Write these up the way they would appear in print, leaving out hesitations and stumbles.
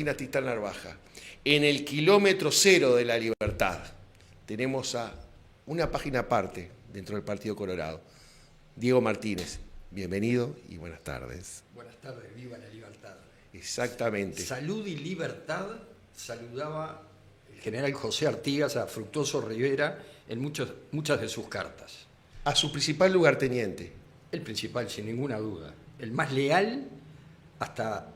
Titán Narvaja. En el kilómetro cero de la libertad tenemos a una página aparte dentro del Partido Colorado. Diego Martínez, bienvenido y buenas tardes. Buenas tardes, viva la libertad. Exactamente. Salud y libertad saludaba el general José Artigas a Fructuoso Rivera en muchas de sus cartas. A su principal lugarteniente. El principal, sin ninguna duda. El más leal hasta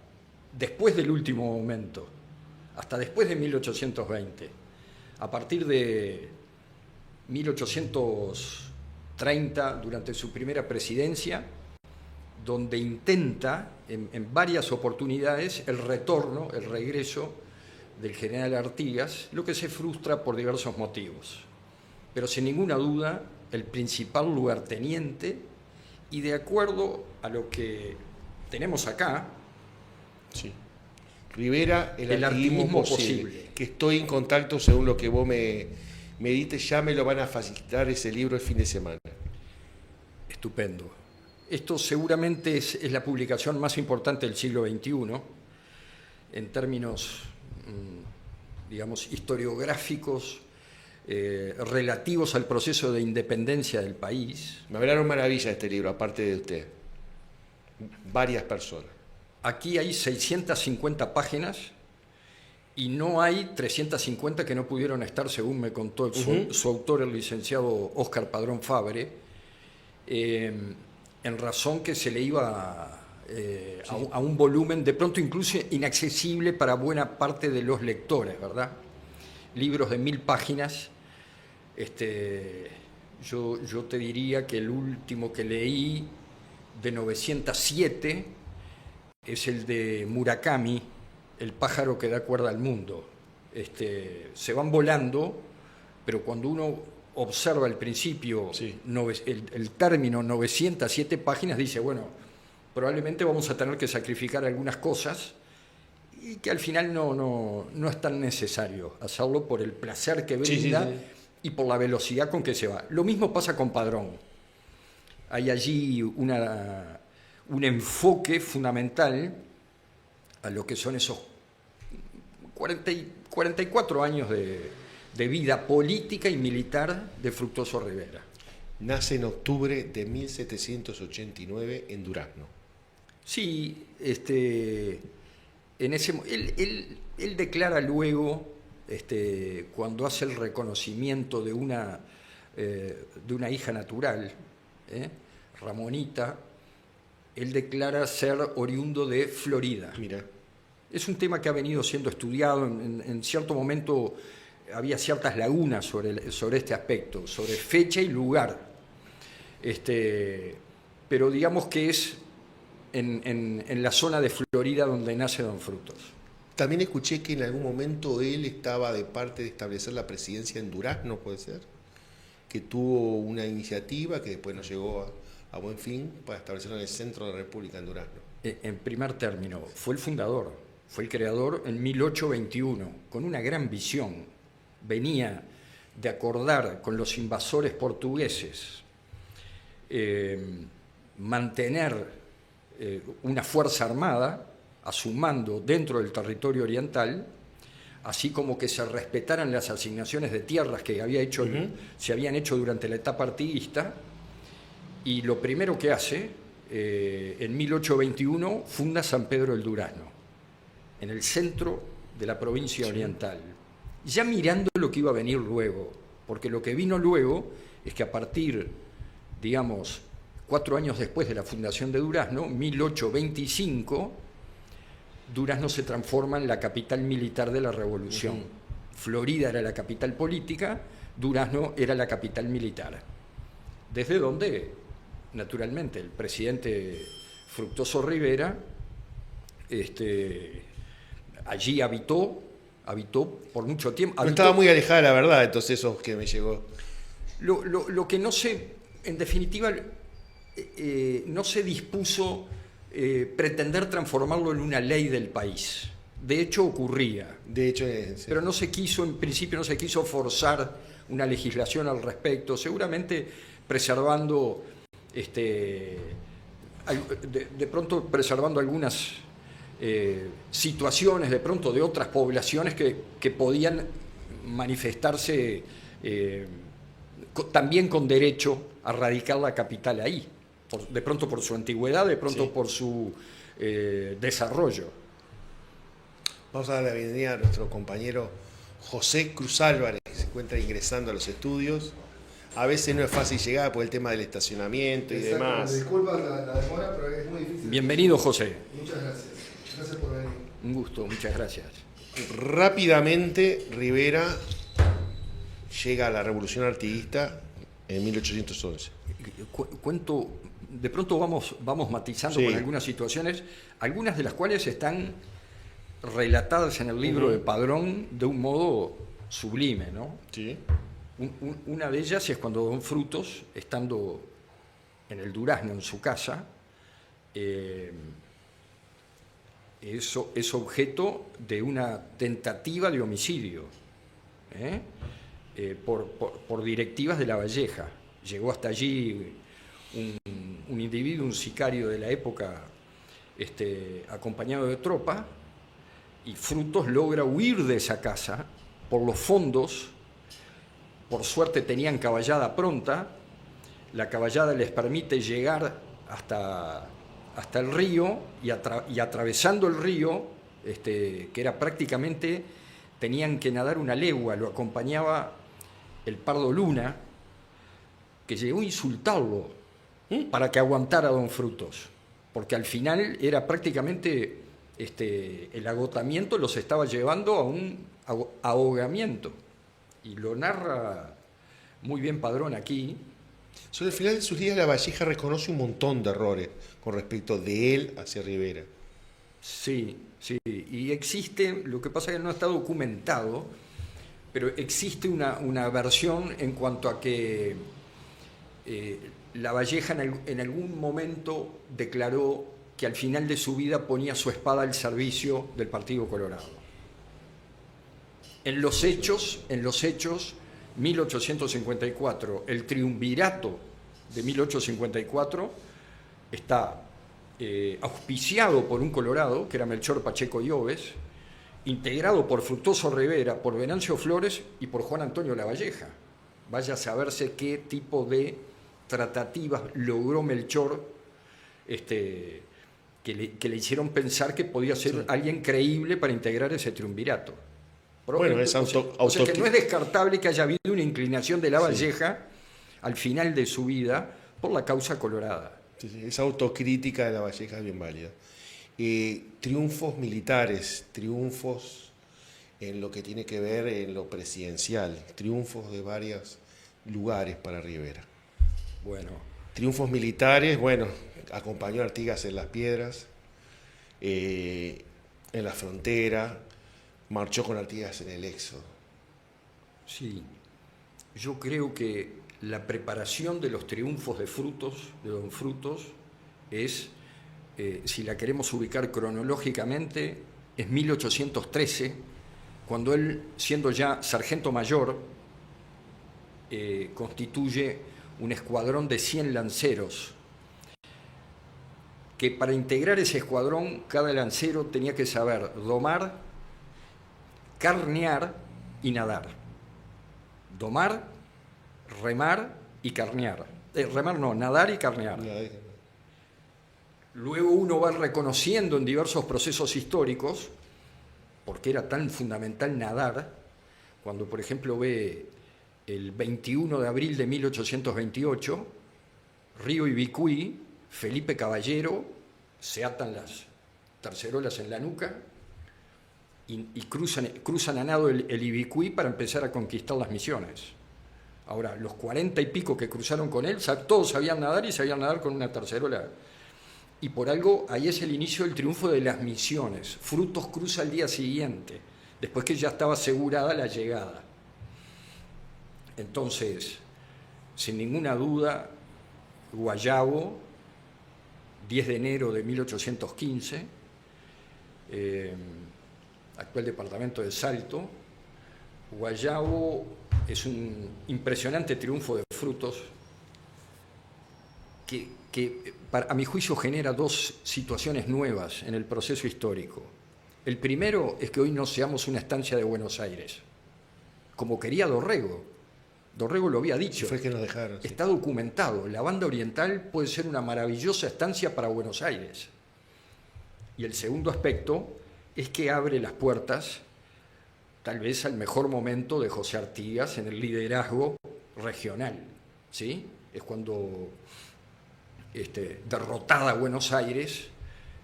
después del último momento, hasta después de 1820. A partir de 1830, durante su primera presidencia, donde intenta en varias oportunidades el retorno, el regreso del general Artigas, lo que se frustra por diversos motivos. Pero sin ninguna duda, el principal lugarteniente, y de acuerdo a lo que tenemos acá, sí. Rivera, el artiguismo posible. Que estoy en contacto, según lo que vos me diste, ya me lo van a facilitar ese libro el fin de semana. Estupendo. Esto seguramente es la publicación más importante del siglo XXI, en términos, digamos, historiográficos, relativos al proceso de independencia del país. Me hablaron maravilla de este libro, aparte de usted. Varias personas. Aquí hay 650 páginas y no hay 350 que no pudieron estar, según me contó su autor, el licenciado Óscar Padrón Fabre, en razón que se le iba a un volumen de pronto incluso inaccesible para buena parte de los lectores, ¿verdad? Libros de 1000 páginas. Yo te diría que el último que leí, de 907, es el de Murakami, El pájaro que da cuerda al mundo. Se van volando, pero cuando uno observa al principio el término 907 páginas, dice, bueno, probablemente vamos a tener que sacrificar algunas cosas y que al final no es tan necesario hacerlo por el placer que brinda y por la velocidad con que se va. Lo mismo pasa con Padrón. Hay allí un enfoque fundamental a lo que son esos 44 años de vida política y militar de Fructuoso Rivera. Nace en octubre de 1789 en Durazno. Sí, en ese él declara luego, cuando hace el reconocimiento de una hija natural, Ramonita, él declara ser oriundo de Florida. Mira. Es un tema que ha venido siendo estudiado. En cierto momento había ciertas lagunas sobre este aspecto, sobre fecha y lugar. Pero digamos que es en la zona de Florida donde nace Don Frutos. También escuché que en algún momento él estaba de parte de establecer la presidencia en Durazno, ¿puede ser? Que tuvo una iniciativa que después no llegó a buen fin para establecerlo en el centro de la República, en Durazno. En primer término, fue el fundador, fue el creador en 1821, con una gran visión. Venía de acordar con los invasores portugueses mantener una fuerza armada a su mando dentro del territorio oriental, así como que se respetaran las asignaciones de tierras que se habían hecho durante la etapa artiguista. Y lo primero que hace, en 1821, funda San Pedro del Durazno, en el centro de la provincia oriental, ya mirando lo que iba a venir luego, porque lo que vino luego es que a partir, digamos, 4 años después de la fundación de Durazno, 1825, Durazno se transforma en la capital militar de la Revolución. Florida era la capital política, Durazno era la capital militar. Desde donde, naturalmente, el presidente Fructuoso Rivera allí habitó por mucho tiempo. No estaba muy alejada, la verdad, entonces eso que me llegó. Lo que no se, en definitiva, no se dispuso pretender transformarlo en una ley del país. De hecho, ocurría. De hecho, sí. Pero no se quiso, en principio, no se quiso forzar una legislación al respecto, seguramente preservando, de pronto preservando algunas situaciones de pronto de otras poblaciones que podían manifestarse también con derecho a radicar la capital ahí, de pronto por su antigüedad, de pronto Sí. por su desarrollo. Vamos a dar la bienvenida a nuestro compañero José Cruz Álvarez, que se encuentra ingresando a los estudios. A veces no es fácil llegar por el tema del estacionamiento y Exacto, demás. disculpas la demora, pero es muy difícil. Bienvenido, José. Muchas gracias. Gracias por venir. Un gusto, muchas gracias. Rápidamente, Rivera llega a la Revolución Artiguista en 1811. Cuento, de pronto vamos matizando Sí. con algunas situaciones, algunas de las cuales están relatadas en el libro de Padrón de un modo sublime, ¿no? ¿Sí? Una de ellas es cuando Don Frutos, estando en el Durazno, en su casa, es objeto de una tentativa de homicidio por directivas de La Valleja. Llegó hasta allí un individuo, un sicario de la época, acompañado de tropa, y Frutos logra huir de esa casa por los fondos. Por suerte tenían caballada pronta, la caballada les permite llegar hasta el río y atravesando el río, que era prácticamente, tenían que nadar una legua, lo acompañaba el Pardo Luna, que llegó a insultarlo para que aguantara a Don Frutos, porque al final era prácticamente el agotamiento los estaba llevando a un ahogamiento. Y lo narra muy bien Padrón aquí. Sobre el final de sus días, La Valleja reconoce un montón de errores con respecto de él hacia Rivera. Sí, sí. Y existe, lo que pasa es que no está documentado, pero existe una versión en cuanto a que La Valleja en algún momento declaró que al final de su vida ponía su espada al servicio del Partido Colorado. En los hechos, 1854, el triunvirato de 1854 está auspiciado por un colorado, que era Melchor Pacheco Lloves, integrado por Fructuoso Rivera, por Venancio Flores y por Juan Antonio Lavalleja. Vaya a saberse qué tipo de tratativas logró Melchor, que le hicieron pensar que podía ser alguien creíble para integrar ese triunvirato. Bueno, es o sea que no es descartable que haya habido una inclinación de Lavalleja al final de su vida por la causa colorada. Sí, esa autocrítica de La Valleja es bien válida. Triunfos militares, triunfos en lo que tiene que ver en lo presidencial, triunfos de varios lugares para Rivera. Bueno. Triunfos militares, bueno, acompañó a Artigas en Las Piedras, en la frontera, marchó con Artigas en el Éxodo. Sí, yo creo que la preparación de los triunfos de Don Frutos, es, si la queremos ubicar cronológicamente, es 1813, cuando él, siendo ya sargento mayor, constituye un escuadrón de 100 lanceros, que para integrar ese escuadrón, cada lancero tenía que saber domar, carnear y nadar. Domar, remar y carnear. Nadar y carnear. Luego uno va reconociendo en diversos procesos históricos, porque era tan fundamental nadar, cuando por ejemplo ve el 21 de abril de 1828, Río Ibicuí, Felipe Caballero, se atan las tercerolas en la nuca y cruzan a nado el Ibicuí para empezar a conquistar las Misiones. Ahora, los 40 y pico que cruzaron con él, todos sabían nadar y sabían nadar con una tercerola. Y por algo, ahí es el inicio del triunfo de las Misiones. Frutos cruza al día siguiente, después que ya estaba asegurada la llegada. Entonces, sin ninguna duda, Guayabo, 10 de enero de 1815, actual departamento de Salto. Guayabo es un impresionante triunfo de Frutos que que a mi juicio genera dos situaciones nuevas en el proceso histórico. El primero es que hoy no seamos una estancia de Buenos Aires, como quería Dorrego. Dorrego lo había dicho. Fue que nos dejaron. Sí. Está documentado. La banda oriental puede ser una maravillosa estancia para Buenos Aires. Y el segundo aspecto es que abre las puertas, tal vez al mejor momento de José Artigas en el liderazgo regional. ¿Sí? Es cuando, derrotada Buenos Aires,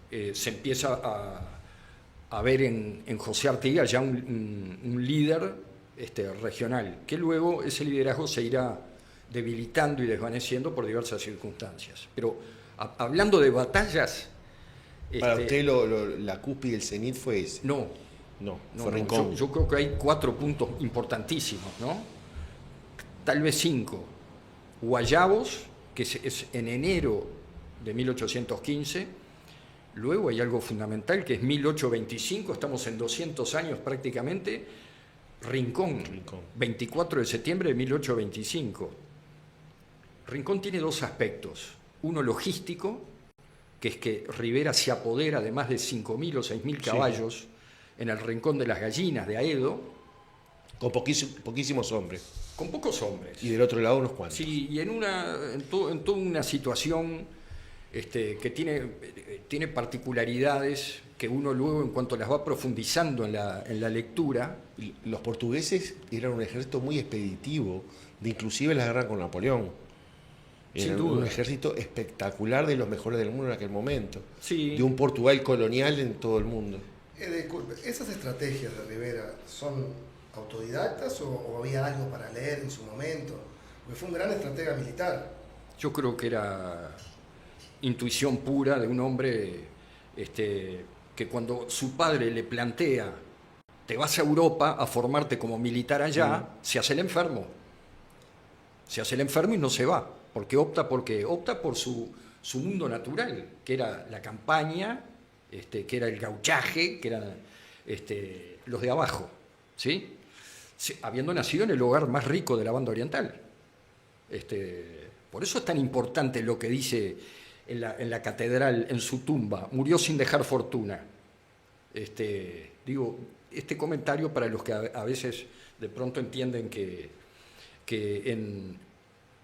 se empieza a ver en José Artigas ya un líder regional, que luego ese liderazgo se irá debilitando y desvaneciendo por diversas circunstancias. Pero hablando de batallas... Para usted la cúspide del cenit fue ese. No, fue Rincón. Yo creo que hay 4 puntos importantísimos, ¿no? Tal vez 5. Guayabos, que es en enero de 1815. Luego hay algo fundamental, que es 1825, estamos en 200 años prácticamente. Rincón, 24 de septiembre de 1825. Rincón tiene 2 aspectos. Uno logístico, que es que Rivera se apodera de más de 5.000 o 6.000 caballos en el Rincón de las Gallinas de Aedo. Con poquísimos hombres. Con pocos hombres. Y del otro lado unos cuantos. Sí, y en toda una situación que tiene particularidades que uno luego, en cuanto las va profundizando en la lectura... Los portugueses eran un ejército muy expeditivo, de inclusive la guerra con Napoleón. Era un ejército espectacular, de los mejores del mundo en aquel momento. Sí. De un Portugal colonial en todo el mundo. Disculpe, ¿esas estrategias de Rivera son autodidactas o había algo para leer en su momento? Porque fue un gran estratega militar. Yo creo que era intuición pura de un hombre que cuando su padre le plantea: te vas a Europa a formarte como militar allá, se hace el enfermo. Se hace el enfermo y no se va, porque opta por su mundo natural, que era la campaña, que era el gauchaje, que eran los de abajo, ¿sí? Habiendo nacido en el hogar más rico de la banda oriental. Por eso es tan importante lo que dice en la catedral, en su tumba: murió sin dejar fortuna. Digo, este comentario para los que a veces de pronto entienden que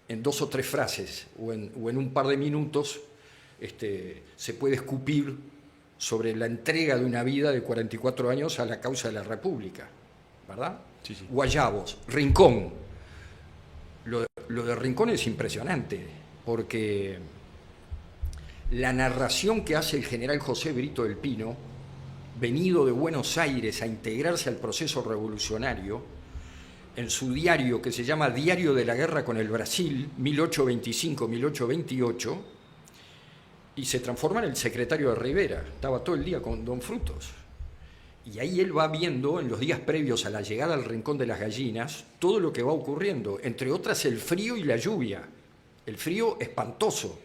en 2 o 3 frases o en un par de minutos se puede escupir sobre la entrega de una vida de 44 años a la causa de la República, ¿verdad? Sí, sí. Guayabos, Rincón. Lo de Rincón es impresionante, porque la narración que hace el general José Brito del Pino, venido de Buenos Aires a integrarse al proceso revolucionario, en su diario que se llama Diario de la Guerra con el Brasil, 1825-1828, y se transforma en el secretario de Rivera. Estaba todo el día con Don Frutos. Y ahí él va viendo, en los días previos a la llegada al Rincón de las Gallinas, todo lo que va ocurriendo, entre otras el frío y la lluvia. El frío espantoso,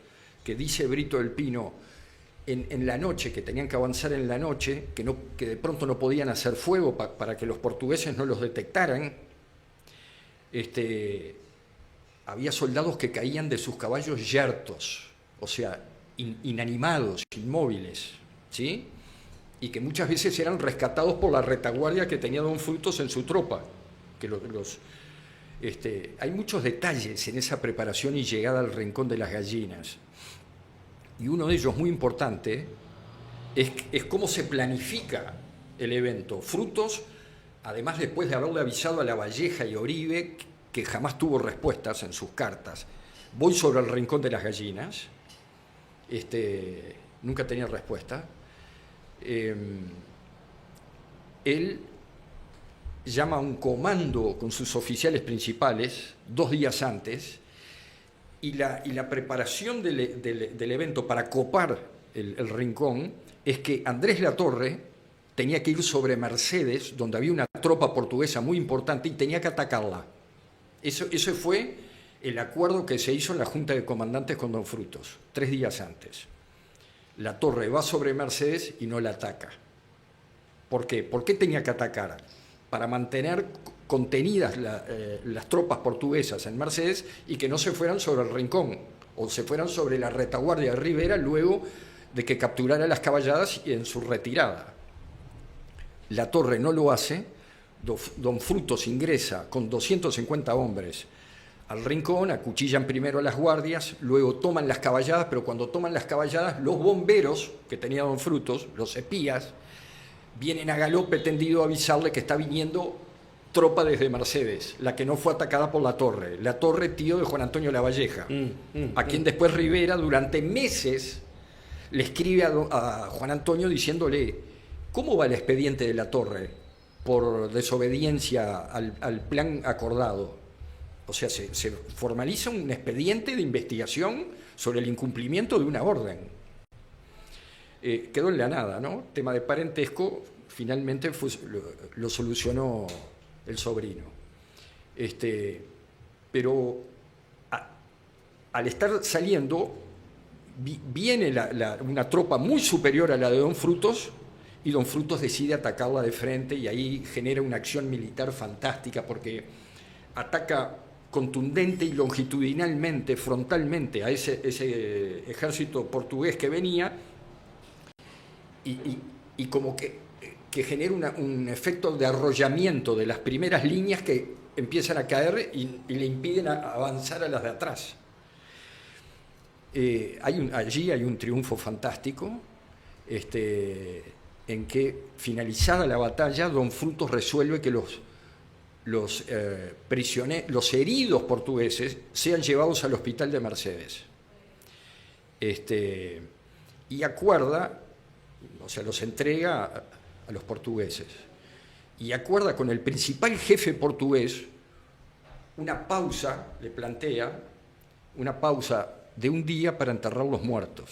que dice Brito del Pino, en la noche, que tenían que avanzar en la noche, que de pronto no podían hacer fuego para que los portugueses no los detectaran. Había soldados que caían de sus caballos yertos, o sea, inanimados, inmóviles, ¿sí? Y que muchas veces eran rescatados por la retaguardia que tenía Don Frutos en su tropa. Hay muchos detalles en esa preparación y llegada al Rincón de las Gallinas. Y uno de ellos muy importante es cómo se planifica el evento. Frutos, además, después de haberle avisado a Lavalleja y Oribe, que jamás tuvo respuestas en sus cartas: voy sobre el Rincón de las Gallinas, nunca tenía respuesta. Él llama a un comando con sus oficiales principales 2 días antes, y la preparación del evento para copar el Rincón es que Andrés Latorre tenía que ir sobre Mercedes, donde había una tropa portuguesa muy importante, y tenía que atacarla. Eso fue el acuerdo que se hizo en la Junta de Comandantes con Don Frutos, 3 días antes. Latorre va sobre Mercedes y no la ataca. ¿Por qué? ¿Por qué tenía que atacar? Para mantener contenidas las tropas portuguesas en Mercedes y que no se fueran sobre el Rincón, o se fueran sobre la retaguardia de Rivera luego de que capturara las caballadas y en su retirada. La Torre no lo hace, don Frutos ingresa con 250 hombres al rincón, acuchillan primero a las guardias, luego toman las caballadas, pero cuando toman las caballadas, los bomberos que tenía don Frutos, los espías, vienen a galope tendido a avisarle que está viniendo tropa desde Mercedes, la que no fue atacada por la Torre, tío de Juan Antonio Lavalleja, a quien después Rivera durante meses le escribe a Juan Antonio diciéndole: ¿cómo va el expediente de la Torre por desobediencia al plan acordado? O sea, se formaliza un expediente de investigación sobre el incumplimiento de una orden. Quedó en la nada, ¿no? Tema de parentesco, finalmente lo solucionó el sobrino. Pero al estar saliendo, viene una tropa muy superior a la de don Frutos, y don Frutos decide atacarla de frente, y ahí genera una acción militar fantástica, porque ataca contundente y longitudinalmente, frontalmente, a ese ejército portugués que venía, y como que genera un efecto de arrollamiento de las primeras líneas que empiezan a caer y le impiden avanzar a las de atrás. Allí hay un triunfo fantástico, en que, finalizada la batalla, don Frutos resuelve que los heridos portugueses sean llevados al hospital de Mercedes. Y acuerda, o sea, los entrega a los portugueses, y acuerda con el principal jefe portugués una pausa, le plantea una pausa de un día para enterrar los muertos,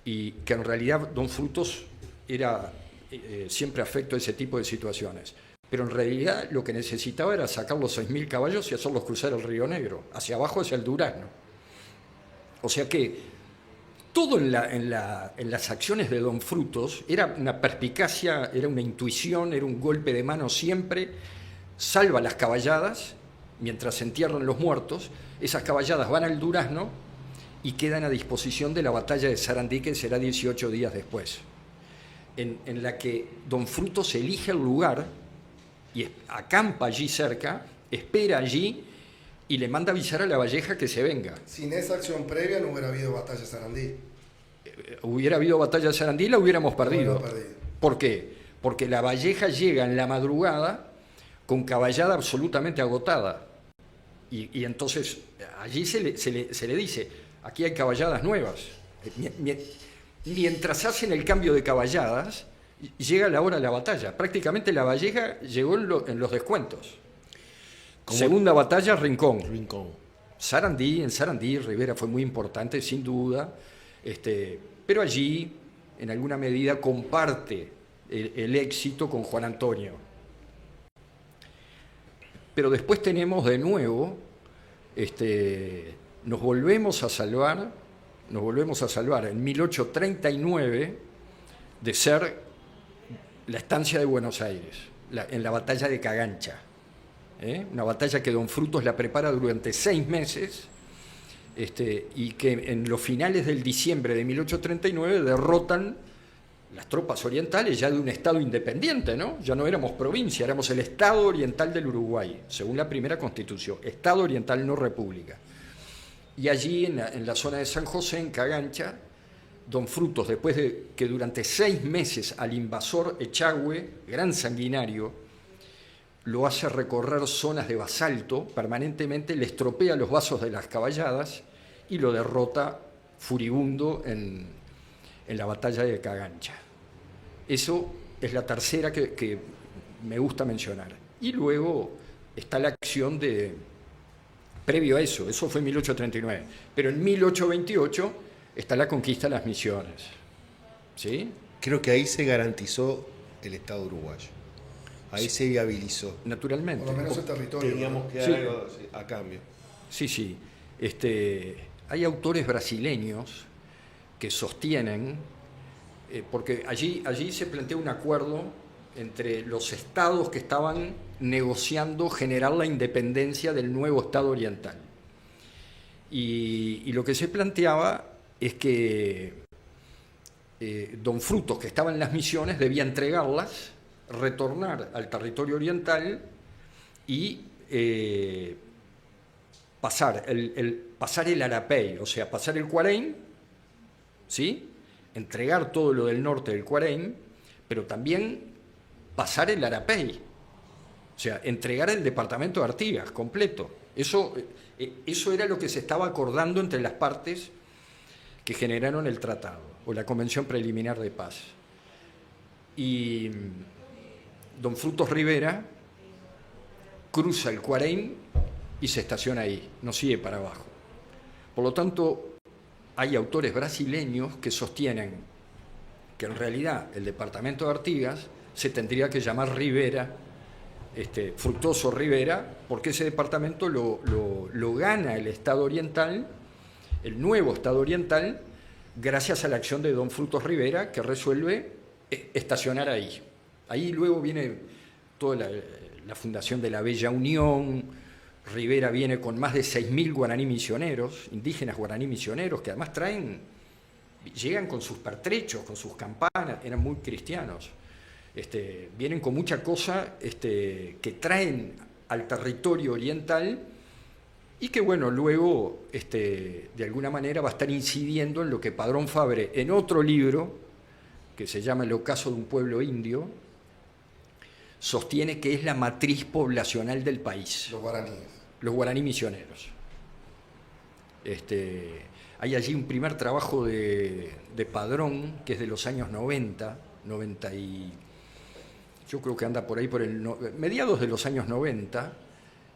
y que en realidad don Frutos era siempre afecto a ese tipo de situaciones. Pero en realidad lo que necesitaba era sacar los 6.000 caballos y hacerlos cruzar el Río Negro, hacia abajo hacia el Durazno. O sea que todo en las acciones de don Frutos era una perspicacia, era una intuición, era un golpe de mano siempre. Salva las caballadas mientras se entierran los muertos. Esas caballadas van al Durazno y quedan a disposición de la batalla de Sarandí, que será 18 días después, en la que don Frutos elige el lugar y acampa allí cerca, espera allí y le manda avisar a Lavalleja que se venga. Sin esa acción previa no hubiera habido batalla de Sarandí. Hubiera habido batalla de Sarandí, la hubiéramos perdido. perdido. ¿Por qué? Porque Lavalleja llega en la madrugada con caballada absolutamente agotada. Y entonces allí se le dice: aquí hay caballadas nuevas. Mientras hacen el cambio de caballadas, llega la hora de la batalla. Prácticamente Lavalleja llegó en los descuentos. Segunda batalla, Rincón. En Sarandí, Rivera fue muy importante, sin duda, pero allí, en alguna medida, comparte el éxito con Juan Antonio. Pero después tenemos de nuevo, nos volvemos a salvar en 1839 de ser la estancia de Buenos Aires, en la batalla de Cagancha. Una batalla que don Frutos la prepara durante 6 meses, y que en los finales del diciembre de 1839 derrotan las tropas orientales ya de un estado independiente, ¿no? Ya no éramos provincia, éramos el Estado Oriental del Uruguay, según la primera Constitución, Estado Oriental, no República. Y allí en la zona de San José, en Cagancha, don Frutos, después de que durante 6 meses al invasor Echagüe, gran sanguinario, lo hace recorrer zonas de basalto permanentemente, le estropea los vasos de las caballadas y lo derrota furibundo en la batalla de Cagancha. Eso es la tercera que me gusta mencionar. Y luego está la acción previo a eso fue en 1839, pero en 1828 está la conquista de las Misiones. ¿Sí? Creo que ahí se garantizó el Estado uruguayo. Ahí se viabilizó. Naturalmente. Por lo menos el territorio. Teníamos que dar algo a cambio. Sí. Hay autores brasileños que sostienen, porque allí se plantea un acuerdo entre los estados que estaban negociando generar la independencia del nuevo Estado Oriental. Y lo que se planteaba es que don Frutos, que estaba en las Misiones, debía entregarlas, retornar al territorio oriental y pasar el Arapey, o sea, pasar el Cuareim, ¿sí? Entregar todo lo del norte del Cuareim, pero también pasar el Arapey, o sea, entregar el departamento de Artigas completo. Eso era lo que se estaba acordando entre las partes que generaron el tratado, o la Convención Preliminar de Paz. Y don Frutos Rivera cruza el Cuareim y se estaciona ahí, no sigue para abajo. Por lo tanto, hay autores brasileños que sostienen que en realidad el departamento de Artigas se tendría que llamar Rivera, Fructuoso Rivera, porque ese departamento lo gana el Estado Oriental, el nuevo Estado Oriental, gracias a la acción de don Frutos Rivera, que resuelve estacionar ahí. Ahí luego viene toda la fundación de la Bella Unión. Rivera viene con más de 6.000 guaraní misioneros, indígenas guaraní misioneros, que además llegan con sus pertrechos, con sus campanas, eran muy cristianos. Vienen con mucha cosa que traen al territorio oriental y que, bueno, luego, de alguna manera va a estar incidiendo en lo que Padrón Fabre, en otro libro, que se llama El ocaso de un pueblo indio, sostiene que es la matriz poblacional del país. Los guaraníes. Los guaraní misioneros. Hay allí un primer trabajo de Padrón, que es de los años 90 y yo creo que anda por ahí, mediados de los años 90.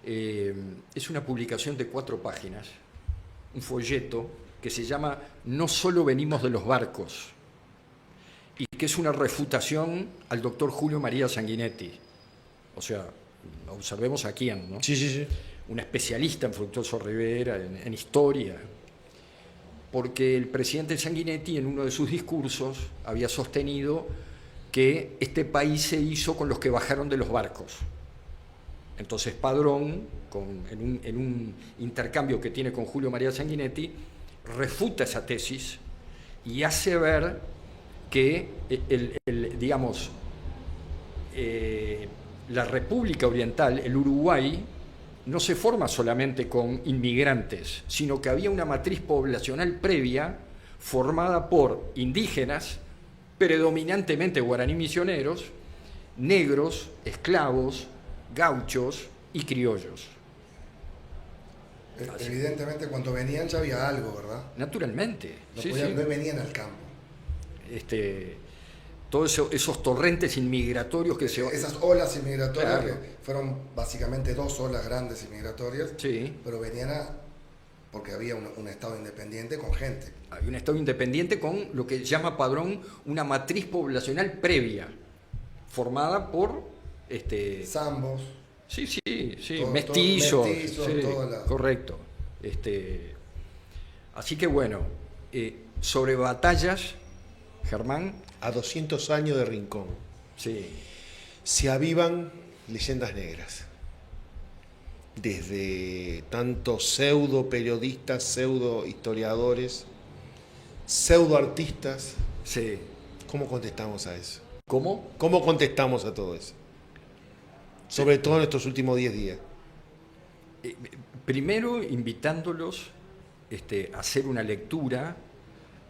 Es una publicación de 4 páginas, un folleto que se llama No solo venimos de los barcos, y que es una refutación al doctor Julio María Sanguinetti. O sea, observemos a quién, ¿no? Sí. Un especialista en Fructuoso Rivera, en historia, porque el presidente Sanguinetti en uno de sus discursos había sostenido que este país se hizo con los que bajaron de los barcos. Entonces Padrón, en un intercambio que tiene con Julio María Sanguinetti, refuta esa tesis y hace ver que la República Oriental, el Uruguay, no se forma solamente con inmigrantes, sino que había una matriz poblacional previa formada por indígenas, predominantemente guaraní misioneros, negros, esclavos, gauchos y criollos. Evidentemente cuando venían ya había algo, ¿verdad? Naturalmente. No venían al campo. Todos esos torrentes inmigratorios Esas olas inmigratorias, claro, que fueron básicamente 2 olas grandes inmigratorias, sí, pero venían porque había un Estado independiente con gente. Había un Estado independiente con lo que llama Padrón una matriz poblacional previa, formada por Zambos. Sí, mestizos. Sí, correcto. Así que bueno, sobre batallas, Germán. A 200 años de Rincón. Sí. Se avivan leyendas negras. Desde tanto pseudo periodistas, pseudo historiadores, pseudo artistas. Sí. ¿Cómo contestamos a eso? ¿Cómo? ¿Cómo contestamos a todo eso? Sobre todo en estos últimos 10 días. Primero, invitándolos a hacer una lectura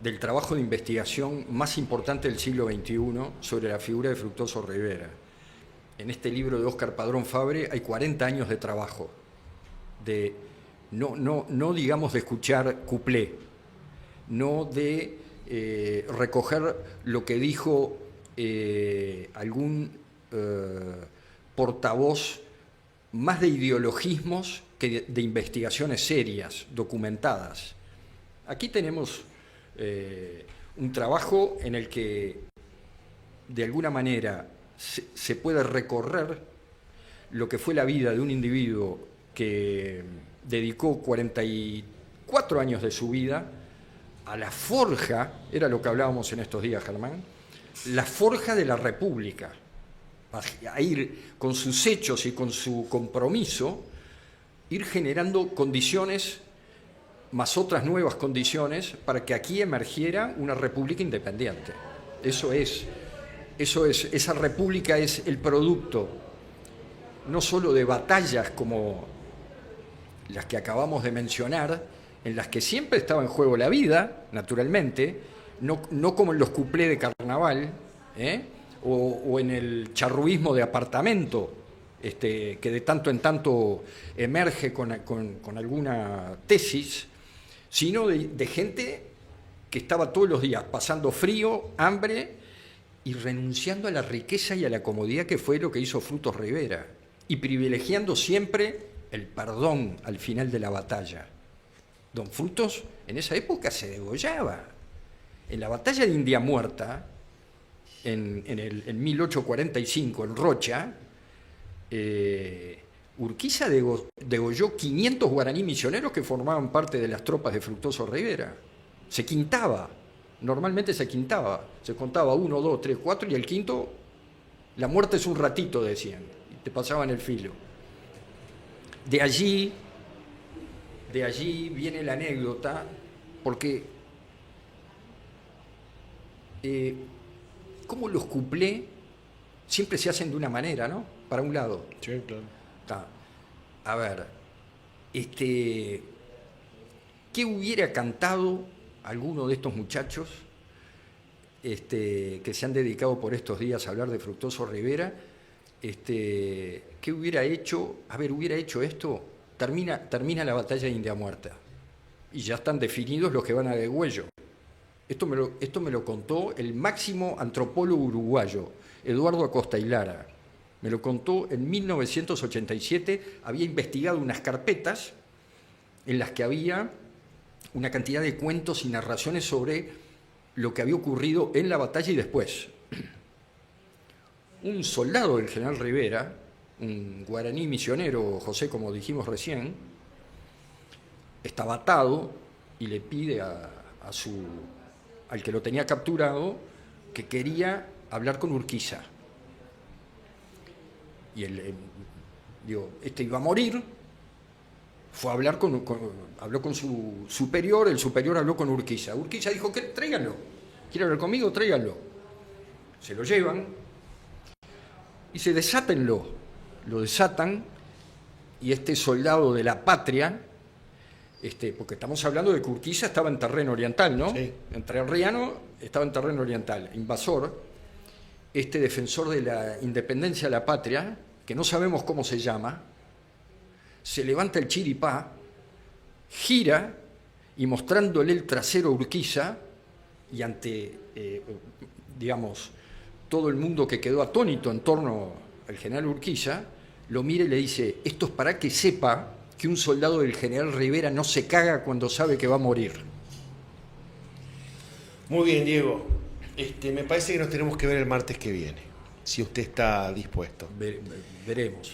del trabajo de investigación más importante del siglo XXI sobre la figura de Fructuoso Rivera. En este libro de Óscar Padrón Fabre hay 40 años de trabajo, no digamos de escuchar cuplé, no de recoger lo que dijo algún portavoz más de ideologismos que de investigaciones serias, documentadas. Aquí tenemos un trabajo en el que de alguna manera se puede recorrer lo que fue la vida de un individuo que dedicó 44 años de su vida a la forja, era lo que hablábamos en estos días, Germán, la forja de la República, a ir con sus hechos y con su compromiso, ir generando condiciones más otras nuevas condiciones para que aquí emergiera una república independiente. Esa república es el producto no solo de batallas como las que acabamos de mencionar, en las que siempre estaba en juego la vida, naturalmente, no como en los cuplés de carnaval, o en el charruismo de apartamento, que de tanto en tanto emerge con alguna tesis, sino de gente que estaba todos los días pasando frío, hambre y renunciando a la riqueza y a la comodidad, que fue lo que hizo Frutos Rivera, y privilegiando siempre el perdón al final de la batalla. Don Frutos en esa época se degollaba. En la batalla de India Muerta, en 1845, en Rocha, Urquiza degolló 500 guaraní misioneros que formaban parte de las tropas de Fructuoso Rivera. Se quintaba, normalmente se quintaba, se contaba 1, 2, 3, 4 y el quinto, la muerte es un ratito, decían, y te pasaban el filo. De allí viene la anécdota, porque como los cuplés siempre se hacen de una manera, ¿no? Para un lado. Sí, claro. A ver, ¿qué hubiera cantado alguno de estos muchachos que se han dedicado por estos días a hablar de Fructuoso Rivera? ¿Qué hubiera hecho? A ver, hubiera hecho esto, termina la batalla de India Muerta y ya están definidos los que van a degüello. Esto me lo contó el máximo antropólogo uruguayo, Eduardo Acosta y Lara. Me lo contó en 1987, había investigado unas carpetas en las que había una cantidad de cuentos y narraciones sobre lo que había ocurrido en la batalla y después. Un soldado del general Rivera, un guaraní misionero, José, como dijimos recién, estaba atado y le pide al que lo tenía capturado que quería hablar con Urquiza. Y él, iba a morir, fue a hablar habló con su superior, el superior habló con Urquiza. Urquiza dijo, tráiganlo, ¿quiere hablar conmigo? Tráiganlo. Se lo llevan y dice, desátenlo. Lo desatan y este soldado de la patria, porque estamos hablando de que Urquiza estaba en terreno oriental, ¿no? Sí. Entrerriano estaba en terreno oriental, invasor, defensor de la independencia de la patria, que no sabemos cómo se llama, se levanta el chiripá, gira y mostrándole el trasero a Urquiza y ante, todo el mundo que quedó atónito en torno al general Urquiza, lo mira y le dice, esto es para que sepa que un soldado del general Rivera no se caga cuando sabe que va a morir. Muy bien, Diego. Me parece que nos tenemos que ver el martes que viene, si usted está dispuesto. Veremos.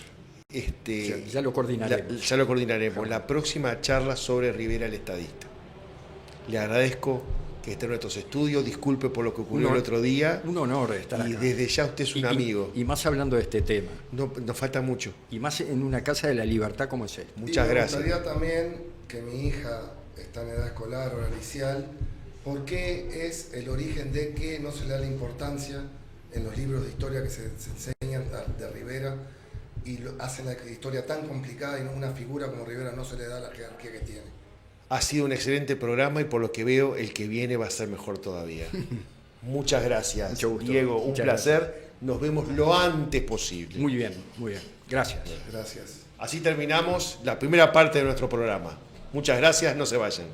Ya lo coordinaremos. Ya lo coordinaremos. La próxima charla sobre Rivera el estadista. Le agradezco que esté en nuestros estudios. Disculpe por lo que ocurrió el otro día. Un honor estar acá. Y desde ya usted es un amigo. Y más hablando de este tema. No, nos falta mucho. Y más en una casa de la libertad como es esta. Muchas gracias. Me gustaría también que mi hija está en edad escolar o inicial. ¿Por qué es el origen de que no se le da la importancia en los libros de historia que se enseñan de Rivera y hacen la historia tan complicada y una figura como Rivera no se le da la jerarquía que tiene? Ha sido un excelente programa y por lo que veo el que viene va a ser mejor todavía. Muchas gracias, Mucho gusto. Diego. Un Muchas placer. gracias. Nos vemos lo antes posible. Muy bien, muy bien. Gracias. Gracias. Así terminamos la primera parte de nuestro programa. Muchas gracias, no se vayan.